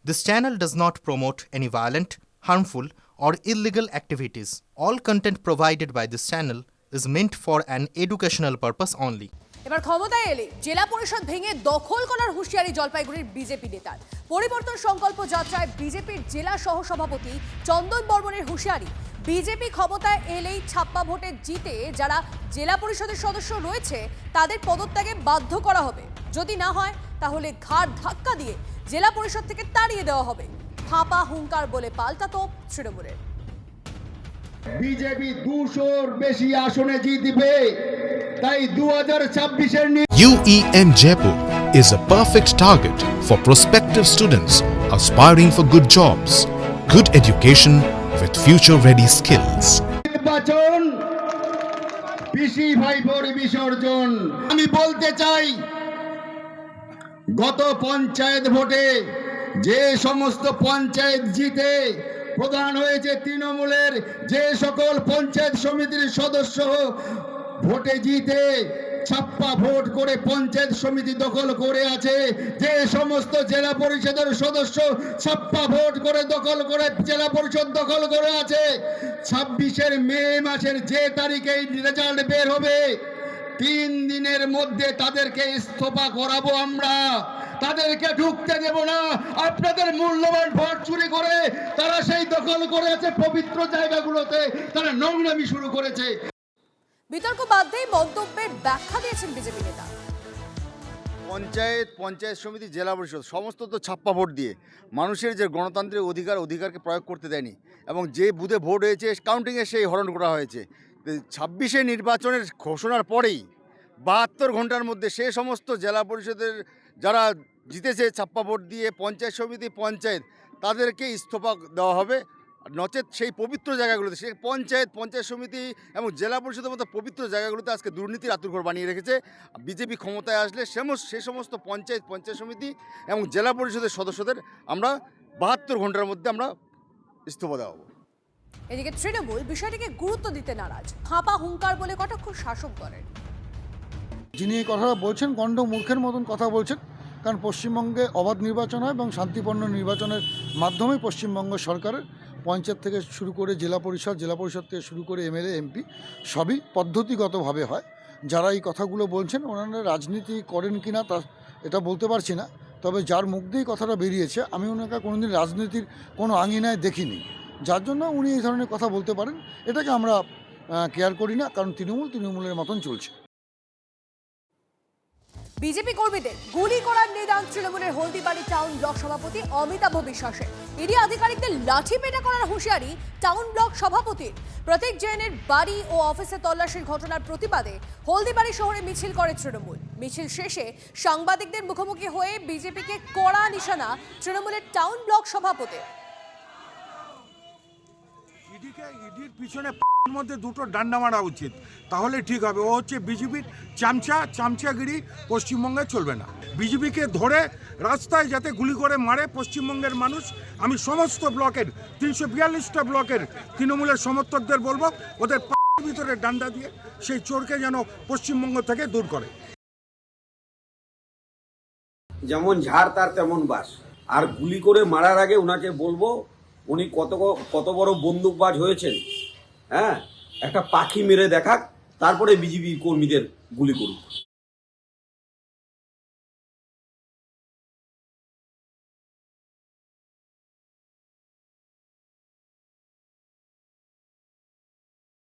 This channel does not promote any violent, harmful, or illegal activities. All content provided by this channel is meant for an educational purpose only. এবার ক্ষমতায় এলে জেলা পরিষদ ভেঙে দখল করার হুঁশিয়ারি জলপাইগুড়ির বিজেপি নেতার। পরিবর্তন সংকল্প যাত্রায় বিজেপির জেলা সহসভাপতি চন্দন বর্মনের হুঁশিয়ারি, বিজেপি ক্ষমতায় এলেই ছাপ্পা ভোটে জিতে যারা জেলা পরিষদের সদস্য রয়েছে তাদের পদত্যাগে বাধ্য করা হবে। যদি না হয় তাহলে ঘাড় ধাক্কা দিয়ে জেলা পরিষদ থেকে তাড়িয়ে দেওয়া হবে। ফাঁপা হুঙ্কার বলে পাল্টা তোপ তৃণমূলের। বিজেপি 200-র বেশি আসনে জিতবে, তাই 2026-এর UEM Jaipur is a perfect target for prospective students aspiring for good jobs, good education with future-ready skills. নির্বাচন পিসি ভাইপোর বিসর্জন। আমি বলতে চাই, গত পঞ্চায়েত ভোটে যে সমস্ত পঞ্চায়েত জিতে প্রধান হয়েছে তৃণমূলের, যে সকল পঞ্চায়েত সমিতির সদস্য ভোটে জিতে ছাপ্পা ভোট করে পঞ্চায়েত সমিতি দখল করে আছে, যে সমস্ত জেলা পরিষদের সদস্য ছাপ্পা ভোট করে দখল করে জেলা পরিষদ দখল করে আছে, 26 মে মাসের যে তারিখে রেজাল্ট বের হবে 3 দিনের মধ্যে তাদেরকে ইস্তফা করাবো আমরা। তাদেরকে ঢুকতে দেব না। আপনাদের মূল্যবান ভোট চুরি করে তারা সেই দখল করে আছে পবিত্র জায়গাগুলোতে, তারা নোংরামি শুরু করেছে। বিতর্ক বাধ্যেই মন্তব্যের ব্যাখ্যা দিয়েছেন বিজেপি নেতা। পঞ্চায়েত সমিতি, জেলা পরিষদ সমস্ত তো ছাপ্পা ভোট দিয়ে মানুষের যে গণতান্ত্রিক অধিকারকে প্রয়োগ করতে দেয়নি, এবং যে বুথে ভোট হয়েছে কাউন্টিংয়ে সেই হরণ করা হয়েছে। 26-এ নির্বাচনের ঘোষণার পরেই 72 ঘন্টার মধ্যে সে সমস্ত জেলা পরিষদের যারা জিতেছে ছাপ্পা ভোট দিয়ে পঞ্চায়েত সমিতি তাদেরকে ইস্তফা দেওয়া হবে, নচেত সেই পবিত্র জায়গাগুলোতে সে পঞ্চায়েত সমিতি এবং জেলা পরিষদের মতো পবিত্র জায়গাগুলোতে আজকে দুর্নীতির আতুরঘর বানিয়ে রেখেছে। বিজেপি ক্ষমতায় আসলে সে সমস্ত পঞ্চায়েত সমিতি এবং জেলা পরিষদের সদস্যদের আমরা 72 ঘন্টার মধ্যে আমরা ইস্তফা দেওয়া। এদিকে তৃণমূল বিষয়টিকে গুরুত্ব দিতে নারাজ, ফাঁপা হুঙ্কার বলে কটাক্ষ শাসক দলের। যিনি এই কথাটা বলছেন গণ্ড মূর্খের মতন কথা বলছেন, কারণ পশ্চিমবঙ্গে অবাধ নির্বাচন হয় এবং শান্তিপূর্ণ নির্বাচনের মাধ্যমেই পশ্চিমবঙ্গ সরকারের পঞ্চায়েত থেকে শুরু করে জেলা পরিষদ থেকে শুরু করে এমএলএ এমপি সবই পদ্ধতিগতভাবে হয়। যারা এই কথাগুলো বলছেন ওনারা রাজনীতি করেন কি না তা এটা বলতে পারছি না, তবে যার মুখ দিয়েই কথাটা বেরিয়েছে আমি ওনাকে কোনোদিন রাজনীতির কোনো আঙিনায় দেখিনি, যার জন্য উনি এই ধরনের কথা বলতে পারেন। এটাকে আমরা কেয়ার করি না, কারণ তৃণমূলের মতন চলছে। বিজেপি কর্মীদের গুলি করার নিদান তৃণমূলের হলদিবাড়ি টাউন ব্লক সভাপতি অমিতাভ বিশ্বাসের। ইডি আধিকারিকদের লাঠি পেটা করার হুঁশিয়ারি টাউন ব্লক সভাপতির। প্রতীক জৈনের বাড়ি ও অফিসে তল্লাশির ঘটনার প্রতিবাদে হলদিবাড়ি শহরে মিছিল করে তৃণমূল। মিছিল শেষে সাংবাদিকদের মুখোমুখি হয়ে বিজেপিকে কড়া নিশানা তৃণমূলের টাউন ব্লক সভাপতি। ইডির পিছনে মধ্যে দুটো ডান্ডা মারা উচিত, তাহলে ঠিক হবে। ও হচ্ছে বিজেপির চামচাগিরি পশ্চিমবঙ্গে চলবে না। বিজেপিকে ধরে রাস্তায় যাতে গুলি করে মারে পশ্চিমবঙ্গের মানুষ, আমি সমস্ত ব্লকের 342টা ব্লকের তৃণমূলের সমর্থকদের বলবো ওদের ভিতরে ডান্ডা দিয়ে সেই চোরকে যেন পশ্চিমবঙ্গ থেকে দূর করে। যেমন ঝাড় তার তেমন বাস, আর গুলি করে মারার আগে ওনাকে বলবো উনি কত বড় বন্দুকবাজ হয়েছেন। হ্যাঁ, একটা পাখি মেরে দেখাক, তারপরে বিজেপি কর্মীদের গুলি করুক।